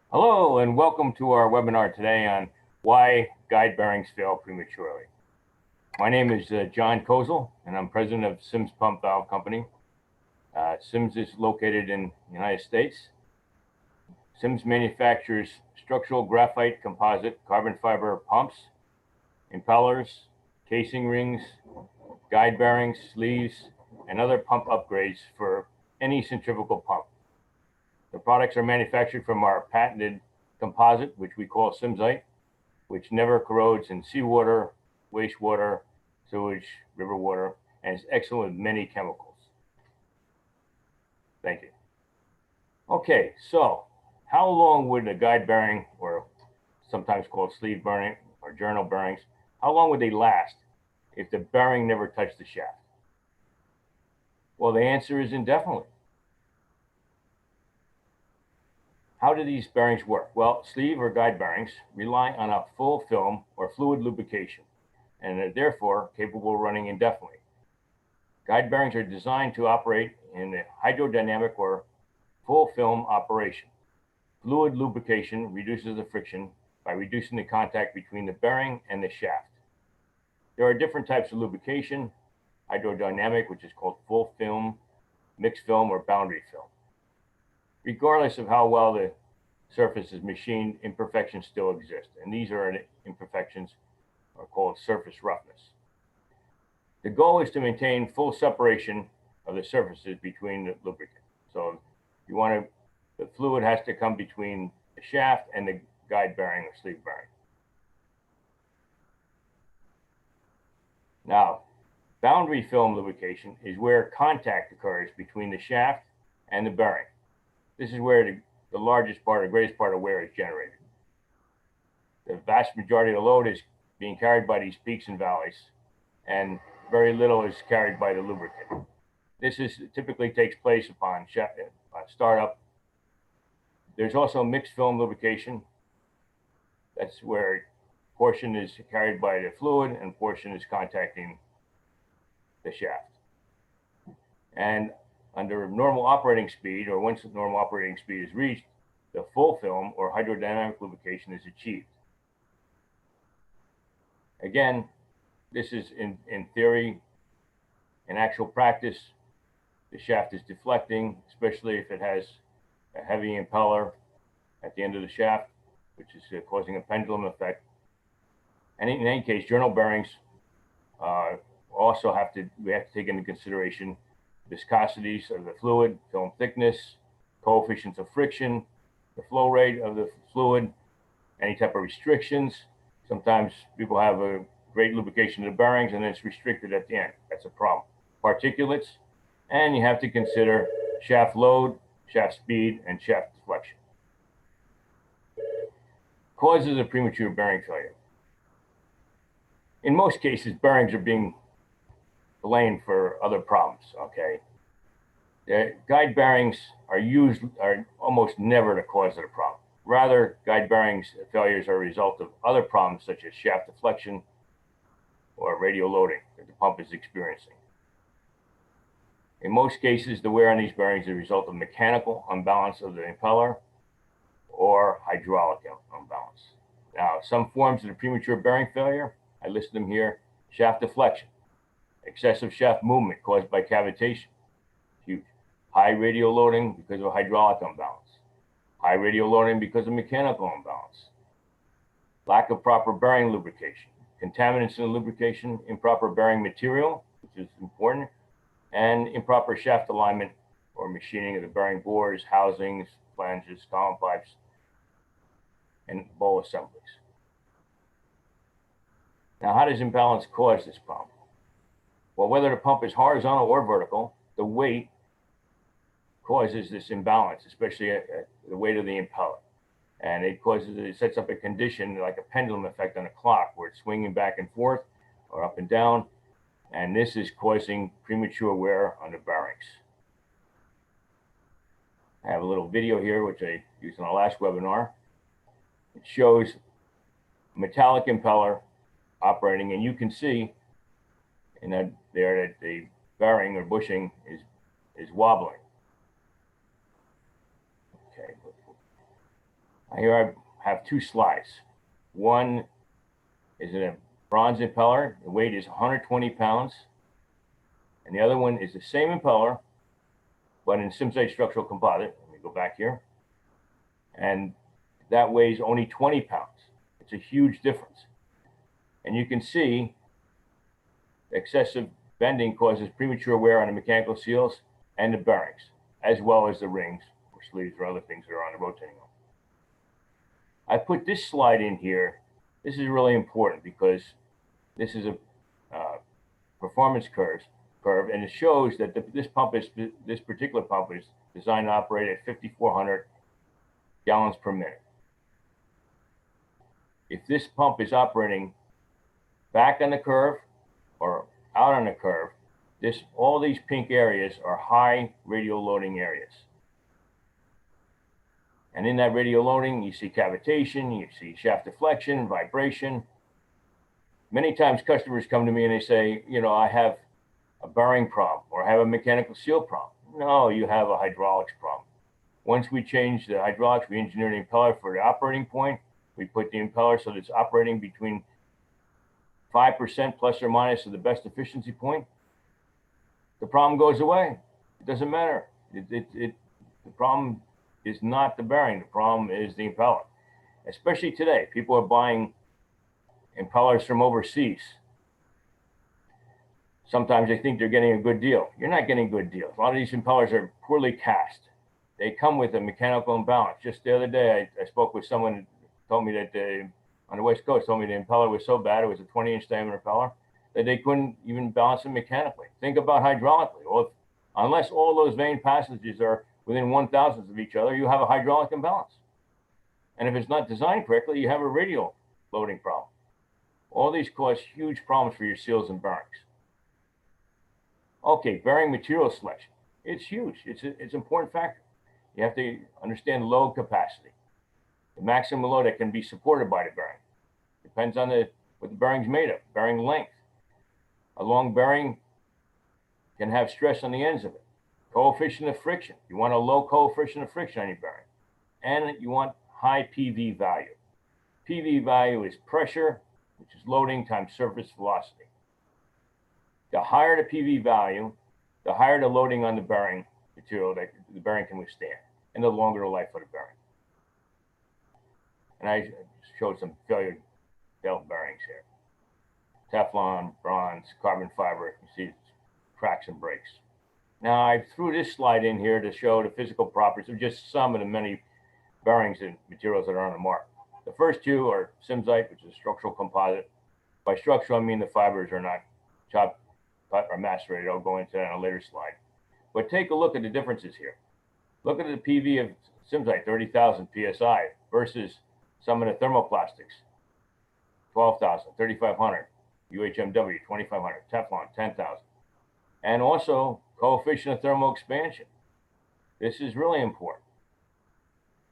Hello and welcome to our webinar today on why guide bearings fail prematurely. My name is John Kozel and I'm president of SIMS Pump Valve Company. SIMS is located in the United States. SIMS manufactures structural graphite composite carbon fiber pumps, impellers, casing rings, guide bearings, sleeves, and other pump upgrades for any centrifugal pump. The products are manufactured from our patented composite, which we call SIMSITE, which never corrodes in seawater, wastewater, sewage, river water, and is excellent with many chemicals. Thank you. Okay, so how long would a guide bearing, or sometimes called sleeve bearing or journal bearings, how long would they last if the bearing never touched the shaft? Well, the answer is indefinitely. How do these bearings work? Well, sleeve or guide bearings rely on a full film or fluid lubrication and are therefore capable of running indefinitely. Guide bearings are designed to operate in a hydrodynamic or full film operation. Fluid lubrication reduces the friction by reducing the contact between the bearing and the shaft. There are different types of lubrication: hydrodynamic, which is called full film, mixed film, or boundary film. Regardless of how well the surface is machined, imperfections still exist, and these imperfections are called surface roughness. The goal is to maintain full separation of the surfaces between the lubricant. So the fluid has to come between the shaft and the guide bearing or sleeve bearing. Now, boundary film lubrication is where contact occurs between the shaft and the bearing. This is where the largest part, or greatest part of wear is generated. The vast majority of the load is being carried by these peaks and valleys, and very little is carried by the lubricant. This typically takes place upon startup. There's also mixed film lubrication. That's where a portion is carried by the fluid and portion is contacting the shaft. And under normal operating speed, or once the normal operating speed is reached, the full film or hydrodynamic lubrication is achieved. Again, this is in theory. In actual practice, the shaft is deflecting, especially if it has a heavy impeller at the end of the shaft, which is causing a pendulum effect. And in any case, journal bearings also we have to take into consideration viscosities of the fluid, film thickness, coefficients of friction, the flow rate of the fluid, any type of restrictions. Sometimes people have a great lubrication of the bearings and then it's restricted at the end. That's a problem. Particulates, and you have to consider shaft load, shaft speed, and shaft deflection. Causes of premature bearing failure. In most cases, bearings are being blamed for other problems, okay? The guide bearings are almost never the cause of the problem. Rather, guide bearings failures are a result of other problems such as shaft deflection or radial loading that the pump is experiencing. In most cases, the wear on these bearings is a result of mechanical imbalance of the impeller or hydraulic imbalance. Now, some forms of the premature bearing failure, I listed them here: shaft deflection, excessive shaft movement caused by cavitation, huge; high radial loading because of hydraulic imbalance; high radial loading because of mechanical imbalance; lack of proper bearing lubrication; contaminants in the lubrication; improper bearing material, which is important; and improper shaft alignment or machining of the bearing bores, housings, flanges, column pipes, and bowl assemblies. Now, how does imbalance cause this problem? Well, whether the pump is horizontal or vertical, the weight causes this imbalance, especially the weight of the impeller. And it sets up a condition like a pendulum effect on a clock where it's swinging back and forth or up and down. And this is causing premature wear on the bearings. I have a little video here, which I used in our last webinar. It shows a metallic impeller operating, and you can see that the bearing or bushing is wobbling. Okay, Here I have two slides. One is a bronze impeller. The weight is 120 pounds. And the other one is the same impeller, but in SIMSITE Structural Composite. Let me go back here. And that weighs only 20 pounds. It's a huge difference. And you can see excessive bending causes premature wear on the mechanical seals and the bearings, as well as the rings or sleeves or other things that are on the rotating arm. I put this slide in here. This is really important because this is a performance curve, and it shows that this particular pump is designed to operate at 5,400 gallons per minute. If this pump is operating back on the curve or out on the curve, all these pink areas are high radial loading areas. And in that radial loading, you see cavitation, you see shaft deflection, vibration. Many times customers come to me and they say, you know, I have a bearing problem or I have a mechanical seal problem. No, you have a hydraulics problem. Once we change the hydraulics, we engineer the impeller for the operating point. We put the impeller so that it's operating between 5% plus or minus of the best efficiency point. The problem goes away. It doesn't matter. The problem is not the bearing. The problem is the impeller. Especially today, people are buying impellers from overseas. Sometimes they think they're getting a good deal. You're not getting good deals. A lot of these impellers are poorly cast. They come with a mechanical imbalance. Just the other day, I spoke with someone who told me that on the West Coast, told me the impeller was so bad, it was a 20-inch diameter impeller, that they couldn't even balance it mechanically. Think about hydraulically. Well, unless all those vane passages are within 1/1000th of each other, you have a hydraulic imbalance. And if it's not designed correctly, you have a radial loading problem. All these cause huge problems for your seals and bearings. Okay, bearing material selection. It's huge. It's an important factor. You have to understand load capacity. The maximum load that can be supported by the bearing. Depends on what the bearing's made of, bearing length. A long bearing can have stress on the ends of it. Coefficient of friction. You want a low coefficient of friction on your bearing. And you want high PV value. PV value is pressure, which is loading times surface velocity. The higher the PV value, the higher the loading on the bearing material that the bearing can withstand, and the longer the life of the bearing. And I showed some failed bearings here. Teflon, bronze, carbon fiber, you see cracks and breaks. Now I threw this slide in here to show the physical properties of just some of the many bearings and materials that are on the market. The first two are SIMSITE, which is structural composite. By structural, I mean the fibers are not chopped, cut, or macerated. I'll go into that on a later slide. But take a look at the differences here. Look at the PV of SIMSITE, 30,000 PSI, versus some of the thermoplastics, 12,000, 3,500, UHMW, 2,500, Teflon, 10,000. And also coefficient of thermal expansion. This is really important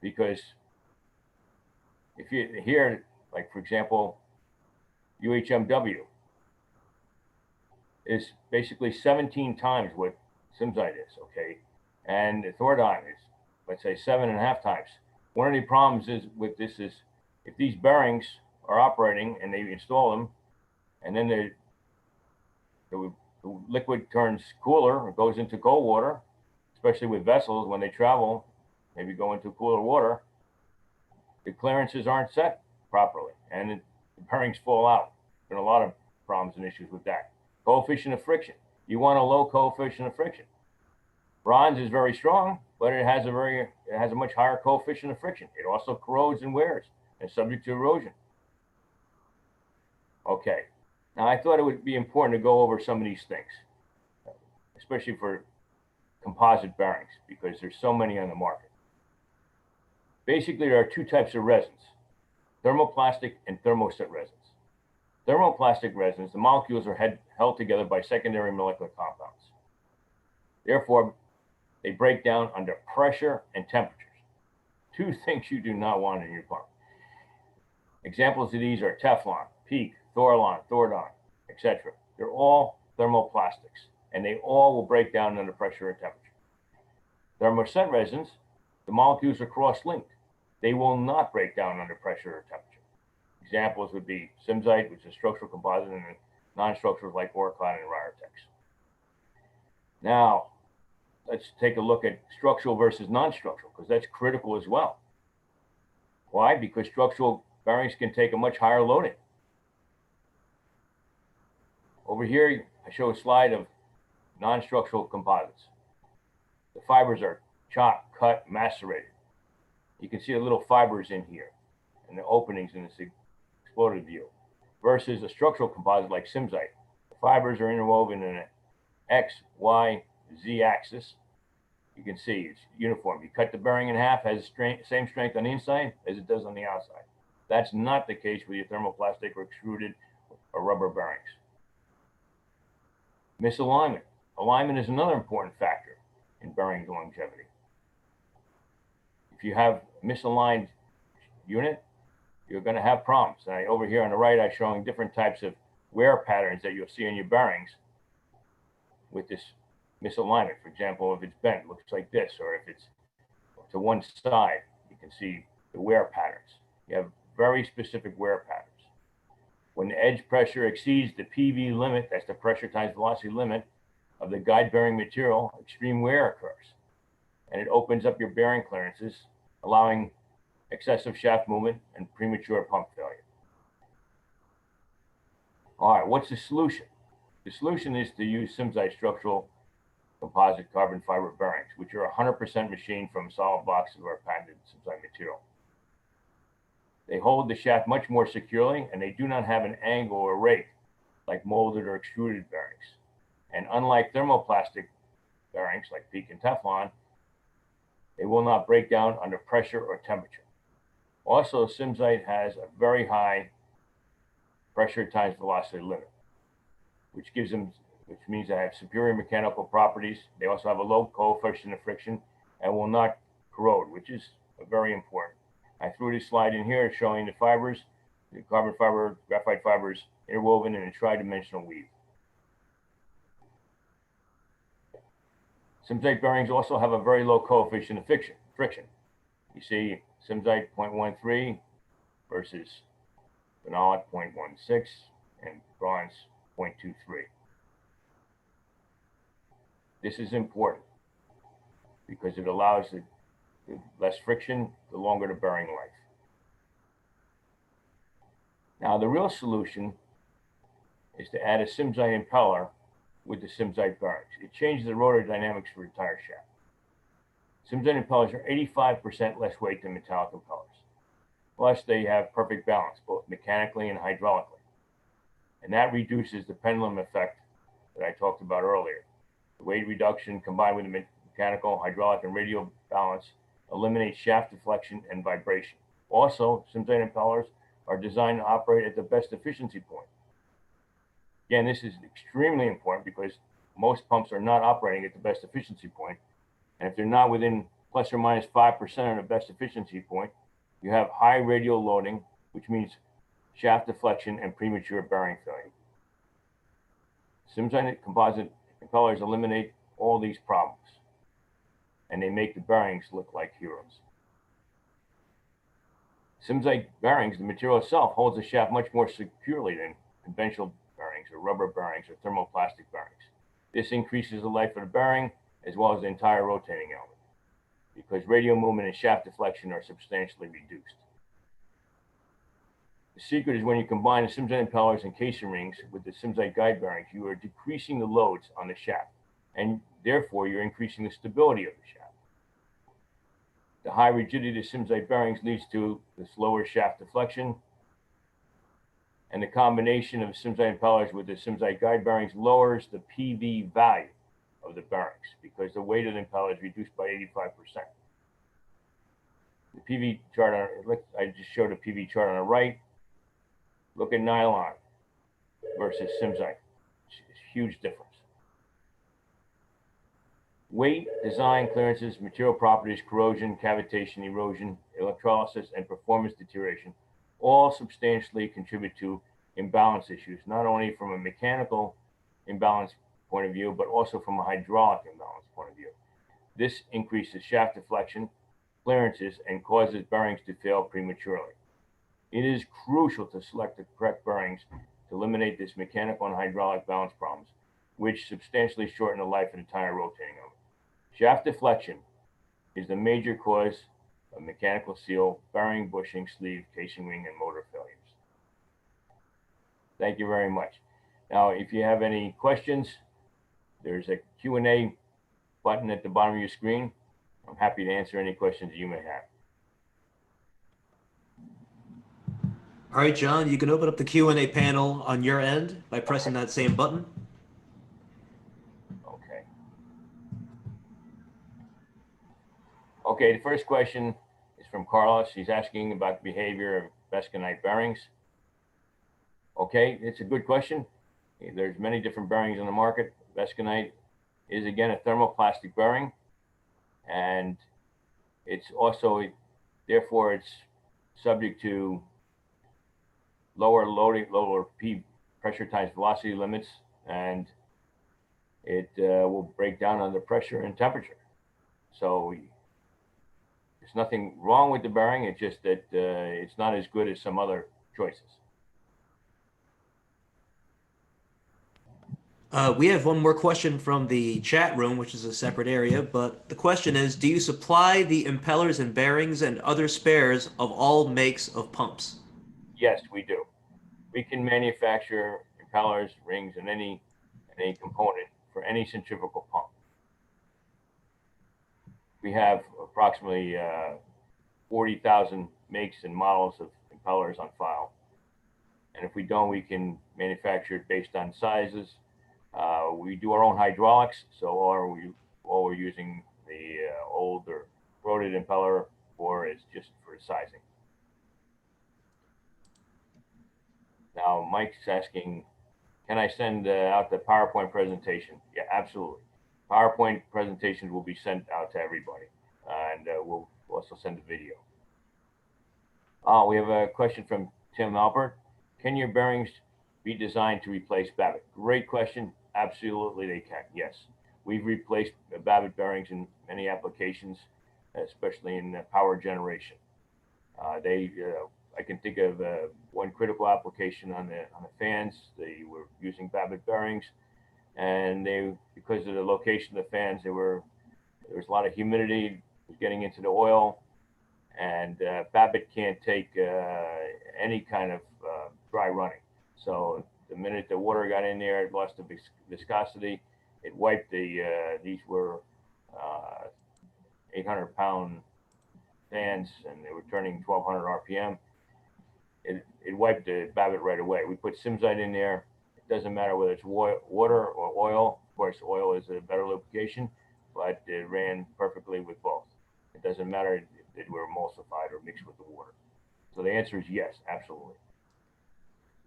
because if you hear, like for example, UHMW is basically 17 times what SIMSITE is, okay? And the Thordon is, let's say, 7.5 times. One of the problems is with this is if these bearings are operating and they install them, and then the liquid turns cooler or goes into cold water, especially with vessels when they travel, maybe go into cooler water, the clearances aren't set properly and the bearings fall out. There's been a lot of problems and issues with that. Coefficient of friction. You want a low coefficient of friction. Bronze is very strong, but it has a much higher coefficient of friction. It also corrodes and wears and is subject to erosion. Okay, now I thought it would be important to go over some of these things, especially for composite bearings, because there's so many on the market. Basically, there are two types of resins, thermoplastic and thermoset resins. Thermoplastic resins, the molecules are held together by secondary molecular compounds. Therefore, they break down under pressure and temperatures. Two things you do not want in your pump. Examples of these are Teflon, PEEK, Thordon, etc. They're all thermoplastics, and they all will break down under pressure and temperature. Thermoset resins, the molecules are cross-linked. they will not break down under pressure or temperature. Examples would be SIMSITE, which is structural composite, and non-structurals like Orclad and Ryotex. Now, let's take a look at structural versus non-structural, because that's critical as well. Why? Because structural bearings can take a much higher loading. Over here, I show a slide of non-structural composites. The fibers are chopped, cut, macerated. You can see the little fibers in here and the openings in this exploded view. Versus a structural composite like SIMSITE. The fibers are interwoven in an X, Y, Z axis. You can see it's uniform. You cut the bearing in half, has the same strength on the inside as it does on the outside. That's not the case with your thermoplastic or extruded or rubber bearings. Misalignment. Alignment is another important factor in bearing longevity. If you have a misaligned unit, you're going to have problems. Over here on the right, I'm showing different types of wear patterns that you'll see on your bearings with this misalignment. For example, if it's bent, it looks like this, or if it's to one side, you can see the wear patterns. You have very specific wear patterns. When the edge pressure exceeds the PV limit, that's the pressure times velocity limit of the guide bearing material, extreme wear occurs. And it opens up your bearing clearances, allowing excessive shaft movement and premature pump failure. All right, what's the solution? The solution is to use SIMSITE structural composite carbon fiber bearings, which are 100% machined from solid blocks of our patented SIMSITE material. They hold the shaft much more securely, and they do not have an angle or rake like molded or extruded bearings. And unlike thermoplastic bearings like PEEK and Teflon, they will not break down under pressure or temperature. Also, SIMSITE has a very high pressure times velocity limit, which means they have superior mechanical properties. They also have a low coefficient of friction and will not corrode, which is very important. I threw this slide in here showing the fibers, the carbon fiber, graphite fibers interwoven in a tri-dimensional weave. SIMSITE bearings also have a very low coefficient of friction. You see SIMSITE 0.13 versus phenolic 0.16 and bronze 0.23. This is important because it allows the less friction, the longer the bearing life. Now, the real solution is to add a SIMSITE impeller with the SIMSITE bearings. It changes the rotor dynamics for the tire shaft. SIMSITE impellers are 85% less weight than metallic impellers. Plus, they have perfect balance, both mechanically and hydraulically. And that reduces the pendulum effect that I talked about earlier. The weight reduction combined with the mechanical, hydraulic, and radial balance eliminates shaft deflection and vibration. Also, SIMSITE impellers are designed to operate at the best efficiency point. Again, this is extremely important because most pumps are not operating at the best efficiency point. And if they're not within plus or minus 5% of the best efficiency point, you have high radial loading, which means shaft deflection and premature bearing failure. SIMSITE composite impellers eliminate all these problems, and they make the bearings look like heroes. SIMSITE bearings, the material itself, holds the shaft much more securely than conventional bearings or rubber bearings or thermoplastic bearings. This increases the life of the bearing as well as the entire rotating element because radial movement and shaft deflection are substantially reduced. The secret is when you combine the SIMSITE impellers and casing rings with the SIMSITE guide bearings, you are decreasing the loads on the shaft, and therefore you're increasing the stability of the shaft. The high rigidity of SIMSITE bearings leads to the slower shaft deflection, and the combination of SIMSITE impellers with the SIMSITE guide bearings lowers the PV value of the bearings because the weight of the impeller is reduced by 85%. The PV chart, I just showed a PV chart on the right. Look at nylon versus SIMSITE. It's a huge difference. Weight, design, clearances, material properties, corrosion, cavitation, erosion, electrolysis, and performance deterioration all substantially contribute to imbalance issues, not only from a mechanical imbalance point of view, but also from a hydraulic imbalance point of view. This increases shaft deflection clearances and causes bearings to fail prematurely. It is crucial to select the correct bearings to eliminate this mechanical and hydraulic balance problems, which substantially shorten the life of the tire rotating over. Shaft deflection is the major cause of mechanical seal, bearing, bushing, sleeve, casing ring, and motor failures. Thank you very much. Now, if you have any questions, there's a Q&A button at the bottom of your screen. I'm happy to answer any questions you may have. All right, John, you can open up the Q&A panel on your end by pressing that same button. Okay. Okay, the first question is from Carlos. He's asking about the behavior of Besconite bearings. Okay, it's a good question. There's many different bearings on the market. Besconite is, again, a thermoplastic bearing, and it's also, therefore, it's subject to lower loading, lower P pressure times velocity limits, and it will break down under pressure and temperature. So there's nothing wrong with the bearing. It's just that it's not as good as some other choices. We have one more question from the chat room, which is a separate area, but the question is, do you supply the impellers and bearings and other spares of all makes of pumps? Yes, we do. We can manufacture impellers, rings, and any component for any centrifugal pump. We have approximately 40,000 makes and models of impellers on file. And if we don't, we can manufacture it based on sizes. We do our own hydraulics, so all we're using the older rotated impeller for is just for sizing. Now, Mike's asking, can I send out the PowerPoint presentation? Yeah, absolutely. PowerPoint presentations will be sent out to everybody, and we'll also send a video. We have a question from Tim Albert. Can your bearings be designed to replace Babbitt? Great question. Absolutely, they can. Yes, we've replaced Babbitt bearings in many applications, especially in power generation. I can think of one critical application on the fans. They were using Babbitt bearings, and because of the location of the fans, there was a lot of humidity getting into the oil, and Babbitt can't take any kind of dry running. So the minute the water got in there, it lost the viscosity. It wiped these were 800-pound fans, and they were turning 1,200 RPM. It wiped the Babbitt right away. We put SIMSITE in there. It doesn't matter whether it's water or oil. Of course, oil is a better lubrication, but it ran perfectly with both. It doesn't matter if it were emulsified or mixed with the water. So the answer is yes, absolutely.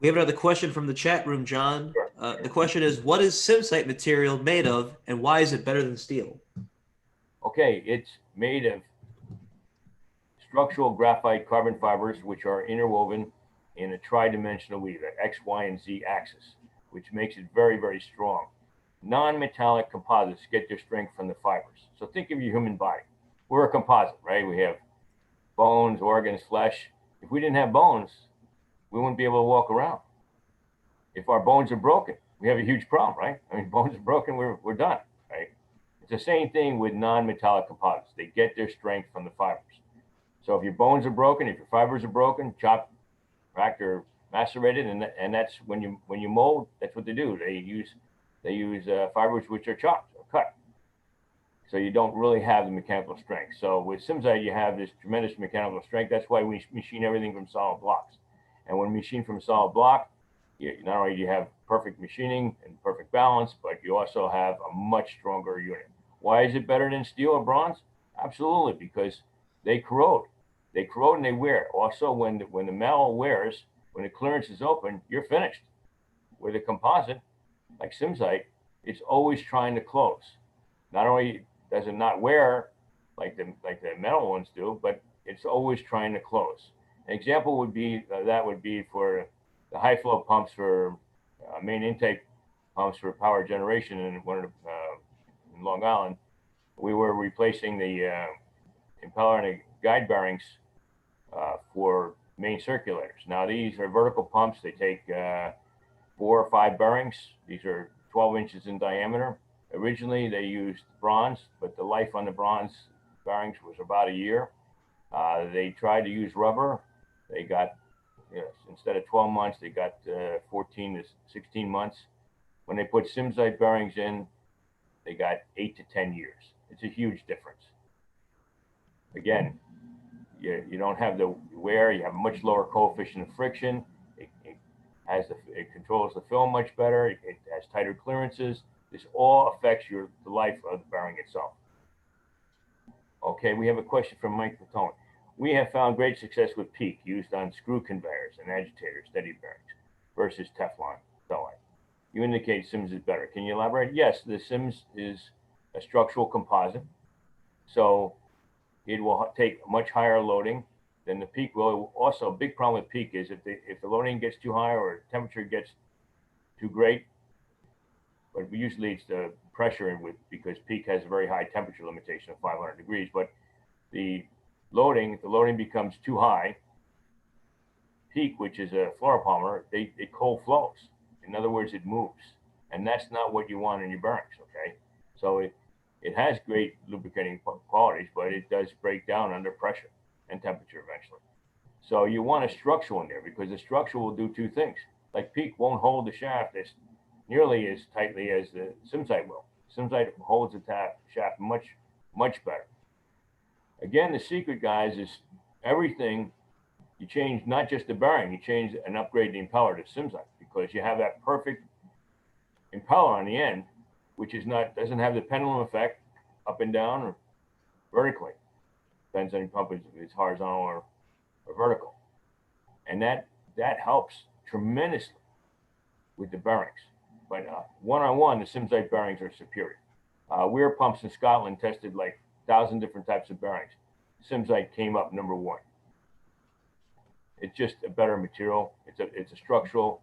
We have another question from the chat room, John. Sure. The question is, what is SIMSITE material made of, and why is it better than steel? Okay, it's made of structural graphite carbon fibers, which are interwoven in a tri-dimensional weave, an X, Y, and Z axis, which makes it very, very strong. Non-metallic composites get their strength from the fibers. So think of your human body. We're a composite, right? We have bones, organs, flesh. If we didn't have bones, we wouldn't be able to walk around. If our bones are broken, we have a huge problem, right? I mean, bones are broken, we're done, right? It's the same thing with non-metallic composites. They get their strength from the fibers. So if your bones are broken, if your fibers are broken, chopped, cracked, or macerated, and that's when you mold, that's what they do. They use fibers which are chopped or cut. So you don't really have the mechanical strength. So with SIMSITE, you have this tremendous mechanical strength. That's why we machine everything from solid blocks. And when we machine from a solid block, not only do you have perfect machining and perfect balance, but you also have a much stronger unit. Why is it better than steel or bronze? Absolutely, because they corrode. They corrode and they wear. Also, when the metal wears, when the clearance is open, you're finished. With a composite, like SIMSITE, it's always trying to close. Not only does it not wear like the metal ones do, but it's always trying to close. An example would be for the high flow pumps for main intake pumps for power generation in Long Island. We were replacing the impeller guide bearings for main circulators. Now these are vertical pumps. They take 4 or 5 bearings. These are 12 inches in diameter. Originally they used bronze, but the life on the bronze bearings was about a year. They tried to use rubber. They got, instead of 12 months, they got 14 to 16 months. When they put SIMSITE bearings in, they got 8 to 10 years. It's a huge difference. Again, you don't have the wear. You have a much lower coefficient of friction. It controls the film much better. It has tighter clearances. This all affects the life of the bearing itself. Okay, we have a question from Mike Patone. We have found great success with PEEK used on screw conveyors and agitators, steady bearings, versus Teflon thelite. You indicate SIMS is better. Can you elaborate? Yes, the SIMS is a structural composite, so it will take much higher loading than the PEEK will. Also, a big problem with PEEK is if the loading gets too high or temperature gets too great, but usually it's the pressure because PEEK has a very high temperature limitation of 500 degrees, but the loading becomes too high. PEEK, which is a fluoropolymer, it cold flows. In other words, it moves, and that's not what you want in your bearings. Okay, so it has great lubricating qualities, but it does break down under pressure and temperature eventually. So you want a structural in there because the structural will do 2 things. Like PEEK won't hold the shaft as nearly as tightly as the SIMSITE will. SIMSITE holds the shaft much, much better. Again, the secret, guys, is everything. You change not just the bearing, you change and upgrade the impeller to SIMSITE because you have that perfect impeller on the end, which doesn't have the pendulum effect up and down or vertically. Depends on your pump if it's horizontal or vertical. And that helps tremendously with the bearings. But one-on-one, the SIMSITE bearings are superior. Weir pumps in Scotland tested like 1,000 different types of bearings. SIMSITE came up number 1. It's just a better material. It's a structural.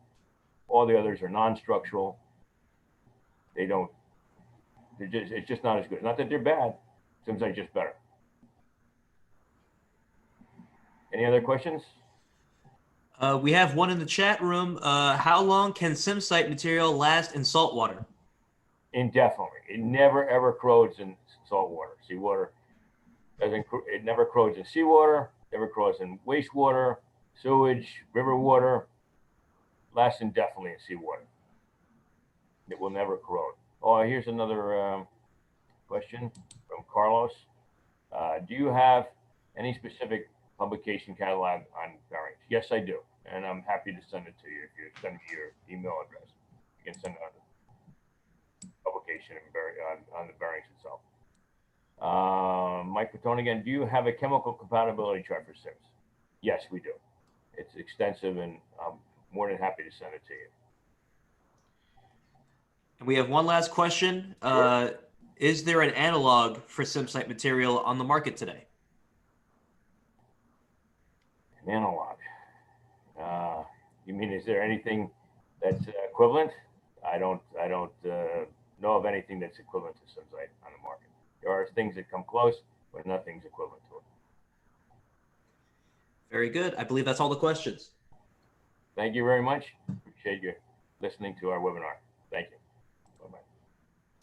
All the others are non-structural. It's just not as good. Not that they're bad. SIMSITE just better. Any other questions? We have one in the chat room. How long can SIMSITE material last in salt water? Indefinitely. It never ever corrodes in salt water. Seawater doesn't. It never corrodes in seawater. Never corrodes in wastewater, sewage, river water. Lasts indefinitely in seawater. It will never corrode. Oh, here's another question from Carlos. Do you have any specific publication catalog on bearings? Yes, I do, and I'm happy to send it to you if you send me your email address. You can send it on the publication on the bearings itself. Mike Patone again. Do you have a chemical compatibility chart for SIMS? Yes, we do. It's extensive, and I'm more than happy to send it to you. And we have one last question. Sure. Is there an analog for SIMSITE material on the market today? An analog. You mean, is there anything that's equivalent? I don't know of anything that's equivalent to SIMSITE on the market. There are things that come close, but nothing's equivalent to it. Very good. I believe that's all the questions. Thank you very much. Appreciate you listening to our webinar. Thank you.